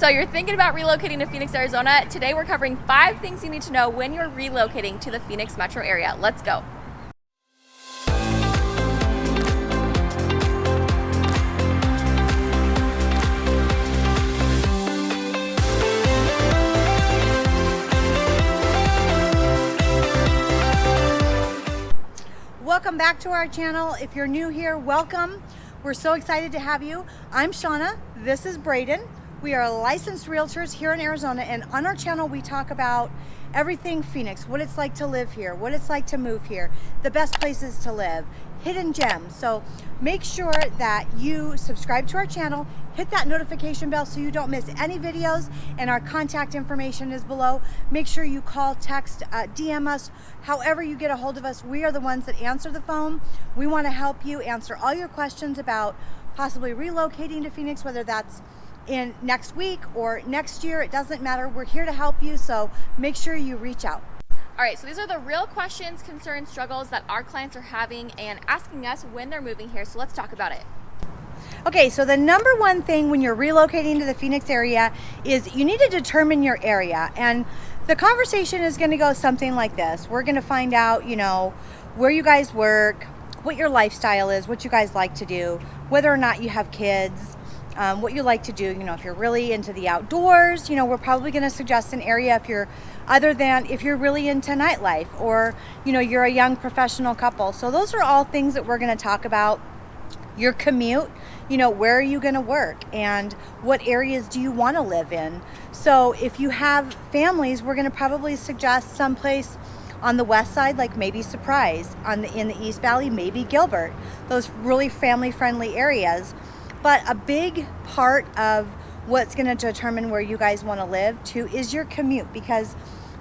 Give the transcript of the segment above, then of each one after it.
So you're thinking about relocating to Phoenix, Arizona. Today we're covering 5 things you need to know when you're relocating to the Phoenix metro area. Let's go. Welcome back to our channel. If you're new here, welcome. We're so excited to have you. I'm Shauna, this is Braden. We are licensed realtors here in Arizona, and on our channel we talk about everything Phoenix, what it's like to live here, what it's like to move here, the best places to live, hidden gems. So make sure that you subscribe to our channel, hit that notification bell so you don't miss any videos, and our contact information is below. Make sure you call, text, DM us, however you get a hold of us. We are the ones that answer the phone. We want to help you answer all your questions about possibly relocating to Phoenix, whether that's in next week or next year. It doesn't matter. We're here to help you, so make sure you reach out. All right, so these are the real questions, concerns, struggles that our clients are having and asking us when they're moving here. So let's talk about it. Okay, so the number one thing when you're relocating to the Phoenix area is you need to determine your area. And the conversation is going to go something like this. We're going to find out, where you guys work, what your lifestyle is, what you guys like to do, whether or not you have kids, what you like to do. If you're really into the outdoors, we're probably going to suggest an area if you're really into nightlife, or you're a young professional couple. So those are all things that we're going to talk about. Your commute, where are you going to work, and what areas do you want to live in? So if you have families, we're going to probably suggest someplace on the west side, like maybe Surprise, in the East Valley, maybe Gilbert, those really family friendly areas. But a big part of what's going to determine where you guys want to live too is your commute, because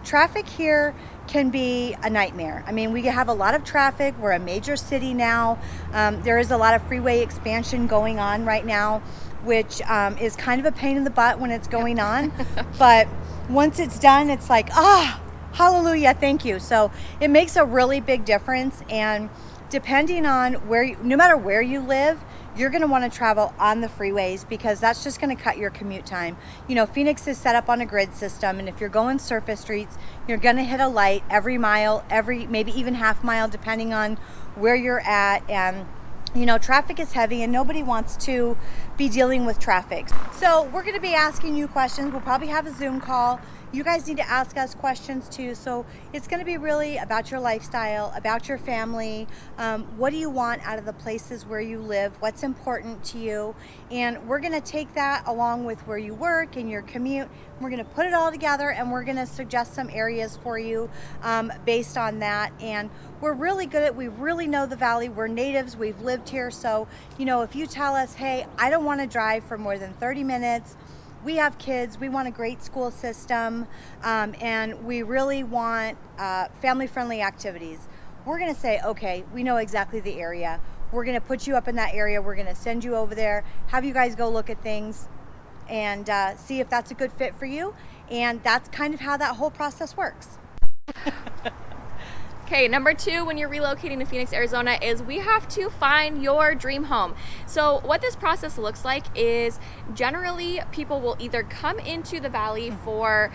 traffic here can be a nightmare. I mean, we have a lot of traffic. We're a major city now. There is a lot of freeway expansion going on right now, which is kind of a pain in the butt when it's going on. But once it's done, it's like, hallelujah, thank you. So it makes a really big difference. And depending on no matter where you live, you're going to want to travel on the freeways, because that's just going to cut your commute time. Phoenix is set up on a grid system, and if you're going surface streets, you're going to hit a light every mile, maybe even half mile, depending on where you're at. And traffic is heavy, and nobody wants to be dealing with traffic. So we're going to be asking you questions. We'll probably have a Zoom call. You guys need to ask us questions too. So it's going to be really about your lifestyle, about your family. What do you want out of the places where you live? What's important to you? And we're going to take that along with where you work and your commute. We're going to put it all together, and we're going to suggest some areas for you based on that. And we're really good at, we really know the valley. We're natives, we've lived here. So, if you tell us, hey, I don't want to drive for more than 30 minutes, we have kids, we want a great school system, and we really want family-friendly activities, we're going to say, okay, we know exactly the area. We're going to put you up in that area. We're going to send you over there, have you guys go look at things, and see if that's a good fit for you. And that's kind of how that whole process works. Okay, number 2, when you're relocating to Phoenix, Arizona, is we have to find your dream home. So what this process looks like is generally people will either come into the valley for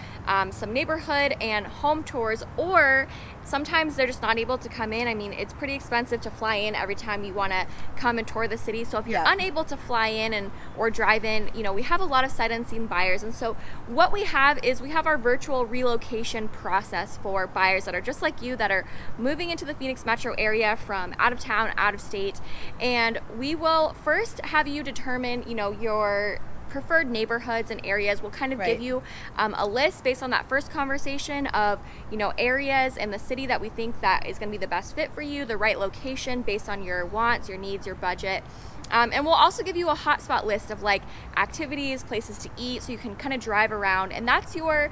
some neighborhood and home tours, or sometimes they're just not able to come in. I mean, it's pretty expensive to fly in every time you want to come and tour the city. So if you're unable to fly in or drive in, we have a lot of sight unseen buyers. And so what we have is we have our virtual relocation process for buyers that are just like you, that are moving into the Phoenix metro area from out of town, out of state. And we will first have you determine, your preferred neighborhoods and areas. We'll kind of give you a list based on that first conversation of areas in the city that we think that is going to be the best fit for you, the right location based on your wants, your needs, your budget. And we'll also give you a hotspot list of like activities, places to eat, so you can kind of drive around. And that's your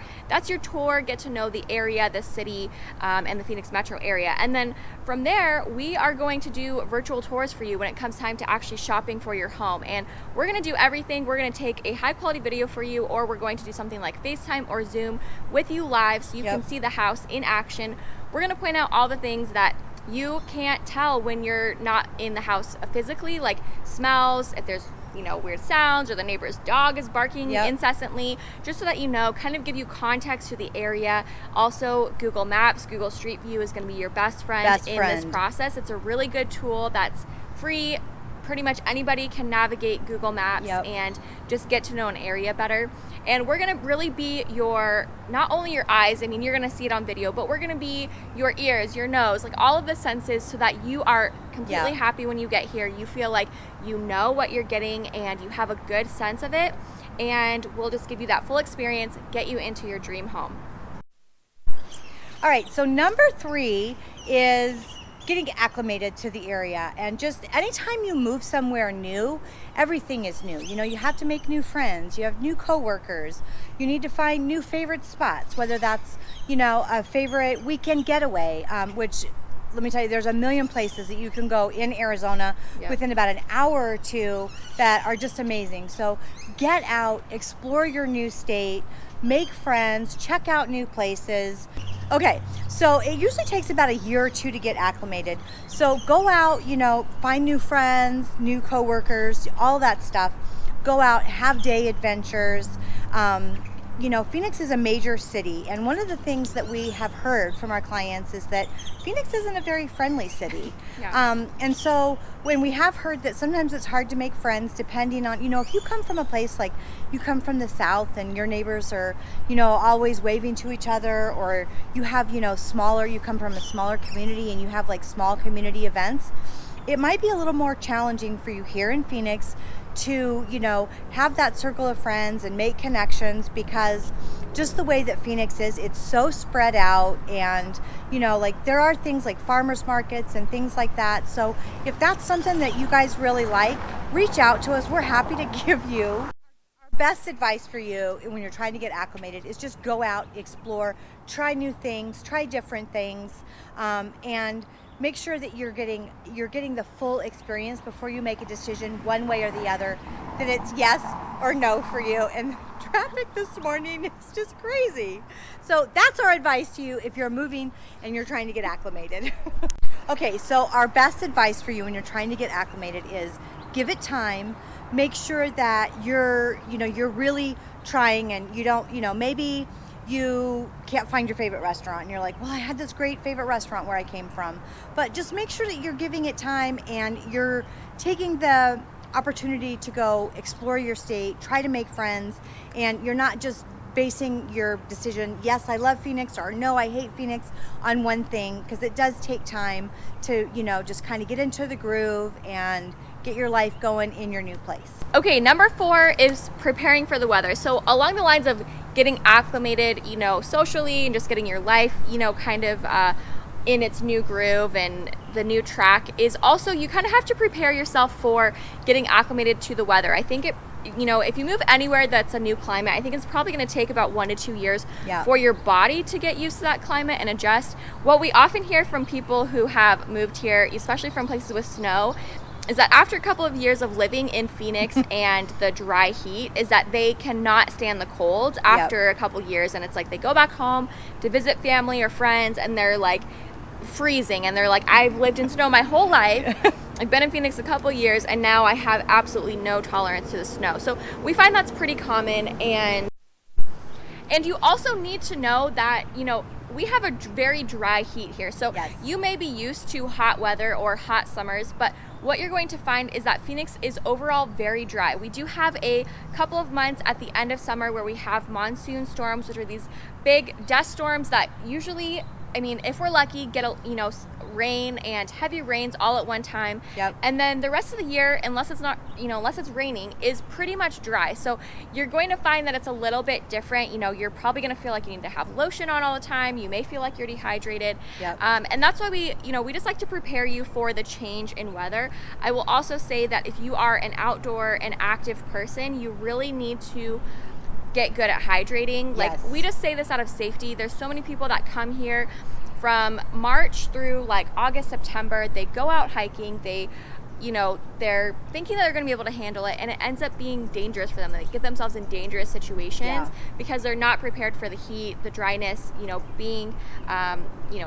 tour, get to know the area, the city, and the Phoenix metro area. And then from there, we are going to do virtual tours for you when it comes time to actually shopping for your home. And we're going to do everything. We're going to take a high quality video for you, or we're going to do something like FaceTime or Zoom with you live so you can see the house in action. We're going to point out all the things that you can't tell when you're not in the house physically, like smells, if there's weird sounds, or the neighbor's dog is barking Yep. incessantly, just so that you know, kind of give you context to the area. Also, Google Maps, Google Street View is going to be your best friend in this process. It's a really good tool that's free. Pretty much anybody can navigate Google Maps and just get to know an area better. And we're gonna really be not only your eyes, I mean, you're gonna see it on video, but we're gonna be your ears, your nose, like all of the senses, so that you are completely happy when you get here. You feel like you know what you're getting and you have a good sense of it. And we'll just give you that full experience, get you into your dream home. All right, so number 3 is getting acclimated to the area. And just anytime you move somewhere new, everything is new. You have to make new friends, you have new coworkers, you need to find new favorite spots, whether that's a favorite weekend getaway, which, let me tell you, there's a million places that you can go in Arizona within about an hour or two that are just amazing. So get out, explore your new state, make friends, check out new places. Okay, so it usually takes about a year or 2 to get acclimated. So go out, find new friends, new coworkers, all that stuff. Go out, have day adventures. Phoenix is a major city, and one of the things that we have heard from our clients is that Phoenix isn't a very friendly city. And so when we have heard that sometimes it's hard to make friends, depending on, if you come from a place like you come from the South and your neighbors are, always waving to each other, or you have, you come from a smaller community and you have like small community events, it might be a little more challenging for you here in Phoenix to have that circle of friends and make connections, because just the way that Phoenix is, it's so spread out, and there are things like farmers markets and things like that. So if that's something that you guys really like, reach out to us. We're happy to give you. Our best advice for you when you're trying to get acclimated is just go out, explore, try new things, try different things, and make sure that you're getting the full experience before you make a decision one way or the other, that it's yes or no for you. And traffic this morning is just crazy. So that's our advice to you if you're moving and you're trying to get acclimated. Okay, so our best advice for you when you're trying to get acclimated is give it time. Make sure that you're really trying, and you don't, maybe you can't find your favorite restaurant and you're like, well, I had this great favorite restaurant where I came from. But just make sure that you're giving it time and you're taking the opportunity to go explore your state, try to make friends, and you're not just basing your decision, yes, I love Phoenix, or no, I hate Phoenix, on one thing, because it does take time to, just kind of get into the groove and get your life going in your new place. Okay, number 4 is preparing for the weather. So along the lines of getting acclimated, socially, and just getting your life, kind of in its new groove and the new track, is also you kind of have to prepare yourself for getting acclimated to the weather. I think if you move anywhere that's a new climate, I think it's probably going to take about 1 to 2 years for your body to get used to that climate and adjust. What we often hear from people who have moved here, especially from places with snow, is that after a couple of years of living in Phoenix and the dry heat, is that they cannot stand the cold after a couple years, and it's like they go back home to visit family or friends and they're like freezing, and they're like, I've lived in snow my whole life. I've been in Phoenix a couple years and now I have absolutely no tolerance to the snow. So we find that's pretty common, and you also need to know that, we have a very dry heat here. So you may be used to hot weather or hot summers, but what you're going to find is that Phoenix is overall very dry. We do have a couple of months at the end of summer where we have monsoon storms, which are these big dust storms that usually, if we're lucky, get rain and heavy rains all at one time. And then the rest of the year, unless it's raining, is pretty much dry. So you're going to find that it's a little bit different. You're probably going to feel like you need to have lotion on all the time. You may feel like you're dehydrated. And that's why we just like to prepare you for the change in weather. I will also say that if you are an outdoor and active person, you really need to get good at hydrating. Like, we just say this out of safety. There's so many people that come here from March through like August, September. They go out hiking, they they're thinking that they're going to be able to handle it, and it ends up being dangerous for them. They get themselves in dangerous situations because they're not prepared for the heat, the dryness, being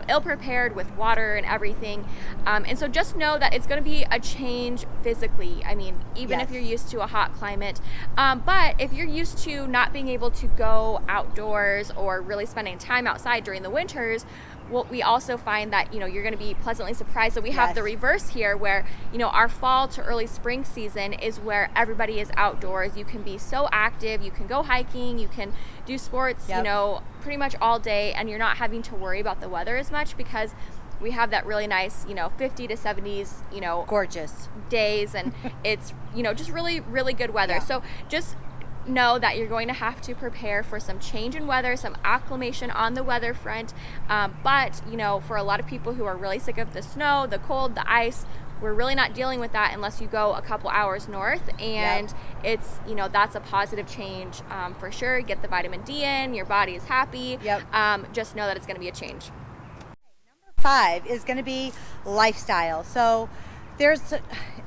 ill prepared with water and everything. And so just know that it's going to be a change physically. I mean, even if you're used to a hot climate, but if you're used to not being able to go outdoors or really spending time outside during the winters, well, we also find that you're going to be pleasantly surprised that we have the reverse here, where our fall to early spring season is where everybody is outdoors. You can be so active, you can go hiking, you can do sports pretty much all day, and you're not having to worry about the weather as much because we have that really nice 50 to 70s gorgeous days, and it's just really, really good weather. So just know that you're going to have to prepare for some change in weather, some acclimation on the weather front. But for a lot of people who are really sick of the snow, the cold, the ice, we're really not dealing with that unless you go a couple hours north, and it's that's a positive change for sure. Get the vitamin D in, your body is happy. Just know that it's going to be a change. Number 5 is going to be lifestyle. So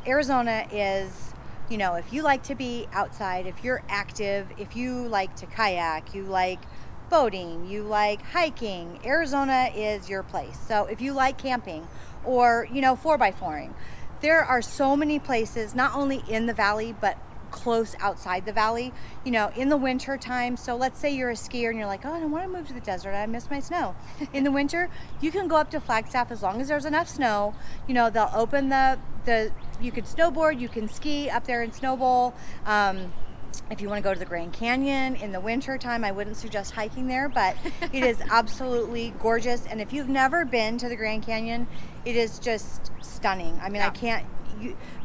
Arizona is, if you like to be outside, if you're active, if you like to kayak, you like boating, you like hiking, Arizona is your place. So if you like camping or 4x4ing, there are so many places, not only in the valley, but close outside the valley, in the winter time. So let's say you're a skier and you're like, oh, I don't want to move to the desert, I miss my snow. In the winter, you can go up to Flagstaff as long as there's enough snow. They'll open you can snowboard, you can ski up there in Snow Bowl. If you want to go to the Grand Canyon in the winter time, I wouldn't suggest hiking there, but it is absolutely gorgeous. And if you've never been to the Grand Canyon, it is just stunning. I mean,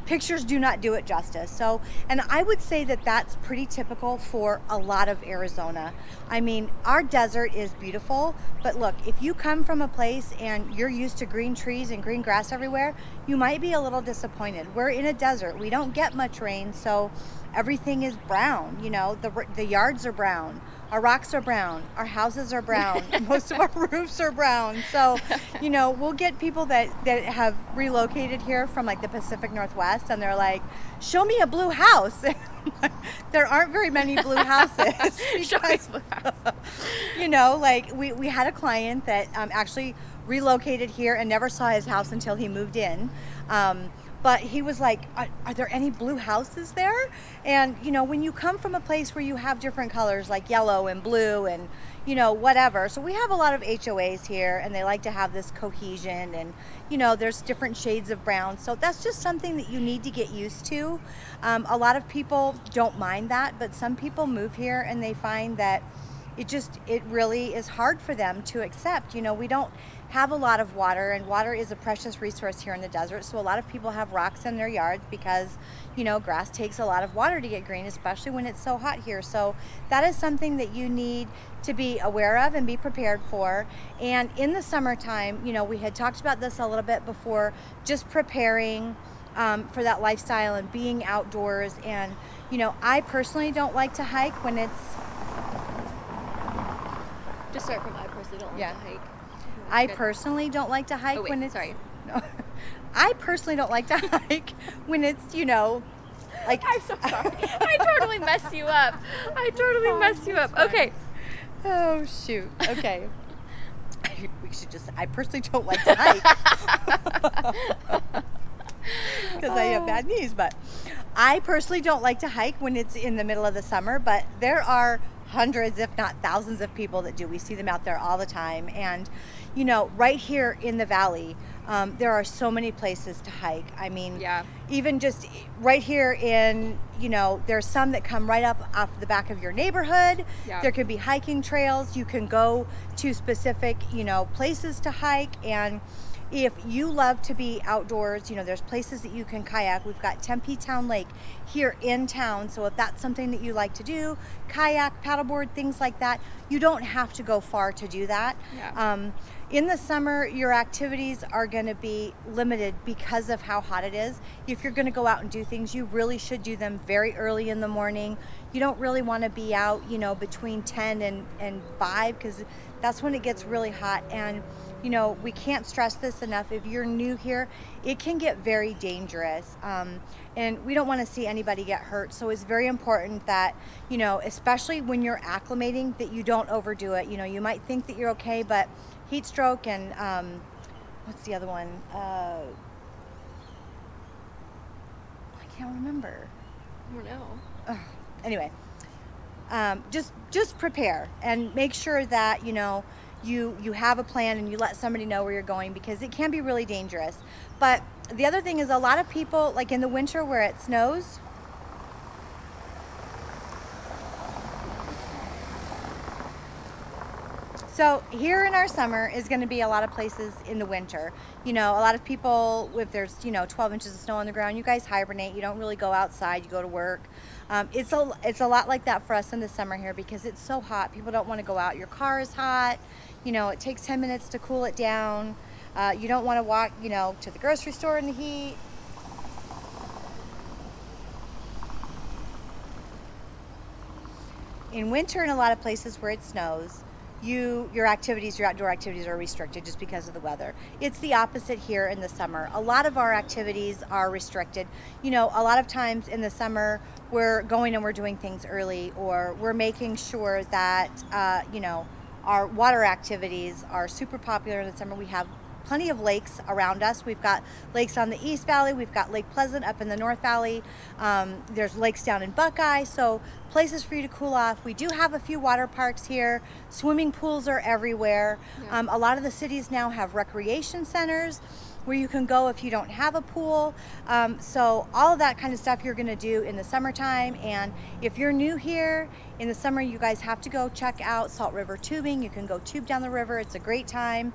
pictures do not do it justice. So, and I would say that that's pretty typical for a lot of Arizona. I mean, our desert is beautiful, but look, if you come from a place and you're used to green trees and green grass everywhere, you might be a little disappointed. We're in a desert. We don't get much rain, so everything is brown. The yards are brown. Our rocks are brown. Our houses are brown. Most of our roofs are brown. So, we'll get people that have relocated here from like the Pacific Northwest, and they're like, show me a blue house. There aren't very many blue houses. Because, we had a client that actually relocated here and never saw his house until he moved in. But he was like, are there any blue houses there? And, when you come from a place where you have different colors like yellow and blue and, whatever. So we have a lot of HOAs here, and they like to have this cohesion, and, there's different shades of brown. So that's just something that you need to get used to. A lot of people don't mind that, but some people move here and they find that it really is hard for them to accept. We don't have a lot of water, and water is a precious resource here in the desert. So a lot of people have rocks in their yards because, grass takes a lot of water to get green, especially when it's so hot here. So that is something that you need to be aware of and be prepared for. And in the summertime, we had talked about this a little bit before, just preparing for that lifestyle and being outdoors. And, I personally don't like to hike when it's... Just start from I personally don't like to hike. I personally don't like to hike when it's... Sorry. No. I personally don't like to hike when it's, like... I'm so sorry. I totally messed you up. Okay. Oh, shoot. Okay. We should just... I personally don't like to hike. Because I have bad knees, but... I personally don't like to hike when it's in the middle of the summer, but there are hundreds, if not thousands of people that do. We see them out there all the time. And, right here in the valley, there are so many places to hike. I mean, even just right here in, there's some that come right up off the back of your neighborhood. There could be hiking trails. You can go to specific, places to hike. And if you love to be outdoors, there's places that you can kayak. We've got Tempe Town Lake here in town. So if that's something that you like to do, kayak, paddleboard, things like that, you don't have to go far to do that. In the summer, your activities are going to be limited because of how hot it is. If you're going to go out and do things, you really should do them very early in the morning. You don't really want to be out, between 10 and 5, because that's when it gets really hot. And we can't stress this enough. If you're new here, it can get very dangerous. And we don't want to see anybody get hurt. So it's very important that, especially when you're acclimating, that you don't overdo it. You might think that you're okay, but heat stroke and what's the other one? I can't remember. I don't know. Anyway, just prepare and make sure that you have a plan and you let somebody know where you're going, because it can be really dangerous. But the other thing is, a lot of people, like in the winter where it snows, so here in our summer is going to be a lot of places in the winter. A lot of people, if there's 12 inches of snow on the ground, you guys hibernate. You don't really go outside. You go to work. It's a lot like that for us in the summer here, because it's so hot. People don't want to go out. Your car is hot. It takes 10 minutes to cool it down. You don't want to walk, to the grocery store in the heat. In winter, in a lot of places where it snows, your outdoor activities are restricted just because of the weather. It's the opposite here in the summer. A lot of our activities are restricted. A lot of times in the summer, we're going and we're doing things early, or we're making sure that, our water activities are super popular in the summer. We have plenty of lakes around us. We've got lakes on the East Valley. We've got Lake Pleasant up in the North Valley. There's lakes down in Buckeye, so places for you to cool off. We do have a few water parks here. Swimming pools are everywhere. Yeah. A lot of the cities now have recreation centers where you can go if you don't have a pool. So all of that kind of stuff you're gonna do in the summertime. And if you're new here, in the summer you guys have to go check out Salt River tubing. You can go tube down the river. It's a great time.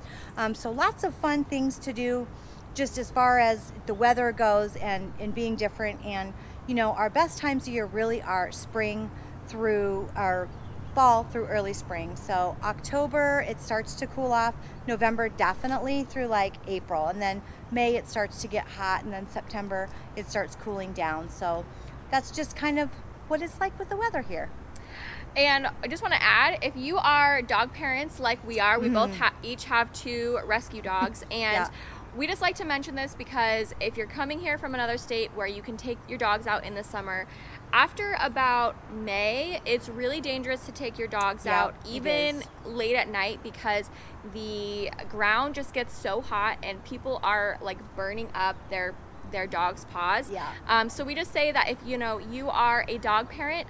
So lots of fun things to do just as far as the weather goes and being different. And our best times of year really are spring through our fall through early spring. So October, it starts to cool off. November, definitely through like April. And then May, it starts to get hot. And then September, it starts cooling down. So that's just kind of what it's like with the weather here. And I just want to add, if you are dog parents like we are, we both each have 2 rescue dogs. And Yeah. we just like to mention this because if you're coming here from another state where you can take your dogs out in the summer, after about May, it's really dangerous to take your dogs Yeah, out, it even is. late at night, because the ground just gets so hot and people are like burning up their dog's paws. Yeah. So we just say that if you are a dog parent,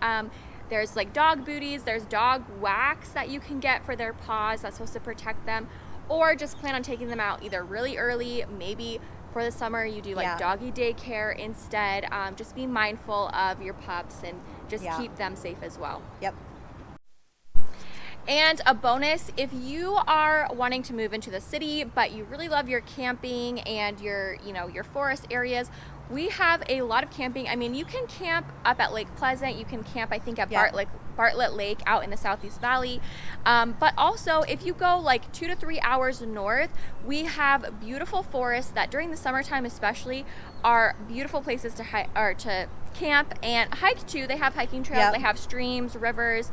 there's like dog booties, there's dog wax that you can get for their paws that's supposed to protect them, or just plan on taking them out either really early, maybe for the summer you do like Yeah. doggy daycare instead. Just be mindful of your pups and just Yeah. keep them safe as well. Yep. And a bonus, if you are wanting to move into the city, but you really love your camping and your forest areas, we have a lot of camping. I mean, you can camp up at Lake Pleasant. You can camp, I think, at Yeah. Bartlett Lake out in the Southeast Valley. But also, if you go like 2 to 3 hours north, we have beautiful forests that during the summertime especially are beautiful places to camp and hike to. They have hiking trails. Yep. They have streams, rivers,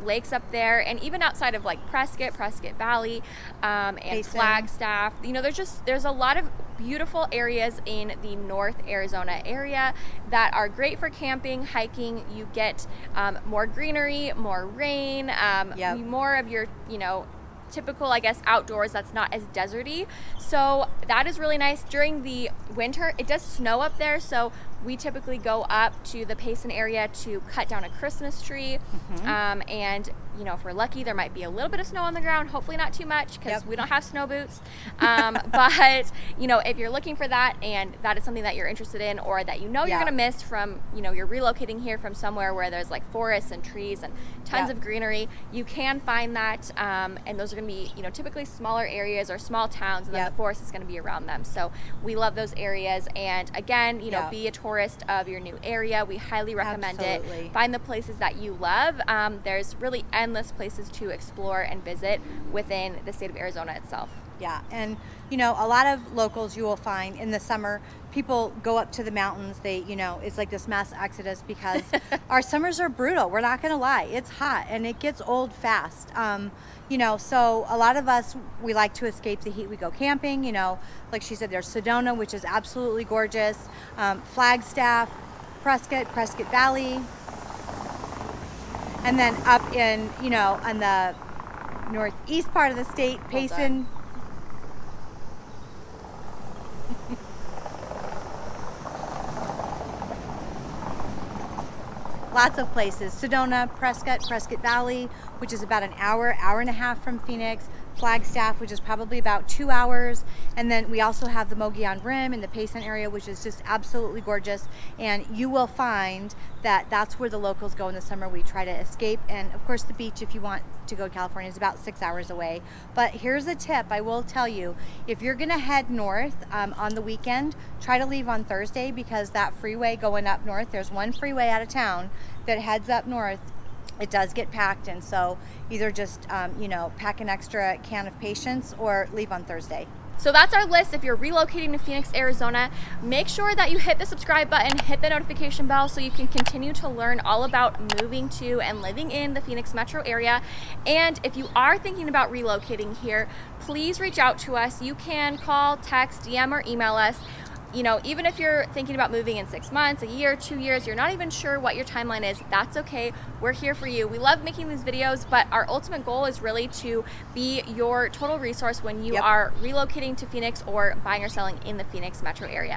lakes up there, and even outside of like Prescott Valley, and Basin. Flagstaff. There's a lot of beautiful areas in the North Arizona area that are great for camping, hiking. You get more greenery, more rain, Yep. more of your typical, I guess, outdoors that's not as deserty. So that is really nice. During the winter, it does snow up there, so we typically go up to the Payson area to cut down a Christmas tree. And if we're lucky, there might be a little bit of snow on the ground. Hopefully not too much, because Yep. we don't have snow boots. But if you're looking for that and that is something that you're interested in, or that you're Yeah. gonna miss from you're relocating here from somewhere where there's like forests and trees and tons Yep. of greenery, you can find that. And those are gonna be typically smaller areas or small towns, and then Yep. the forest is gonna be around them. So we love those areas. And again, Yeah. be a tourist of your new area. We highly recommend Absolutely. it. Find the places that you love. There's really endless places to explore and visit within the state of Arizona itself. Yeah, and you know, a lot of locals you will find in the summer, people go up to the mountains. They, you know, it's like this mass exodus because our summers are brutal. We're not going to lie. It's hot and it gets old fast. You know, so a lot of us, we like to escape the heat. We go camping, you know, like she said, there's Sedona, which is absolutely gorgeous, Flagstaff, Prescott Valley, and then up in, you know, on the northeast part of the state, Payson. Lots of places. Sedona, Prescott Valley, which is about an hour and a half from Phoenix. Flagstaff, which is probably about 2 hours. And then we also have the Mogollon Rim in the Payson area, which is just absolutely gorgeous. And you will find that that's where the locals go in the summer. We try to escape. And of course, the beach, if you want to go to California, is about 6 hours away. But here's a tip I will tell you. If you're going to head north on the weekend, try to leave on Thursday, because that freeway going up north, there's one freeway out of town that heads up north. It does get packed, and so either just you know, pack an extra can of patience or leave on Thursday. So that's our list. If you're relocating to Phoenix, Arizona, make sure that you hit the subscribe button, hit the notification bell so you can continue to learn all about moving to and living in the Phoenix metro area. And if you are thinking about relocating here, please reach out to us. You can call, text, DM, or email us. You know, even if you're thinking about moving in 6 months, a year, 2 years, you're not even sure what your timeline is, that's okay. We're here for you. We love making these videos, but our ultimate goal is really to be your total resource when you are relocating to Phoenix or buying or selling in the Phoenix metro area.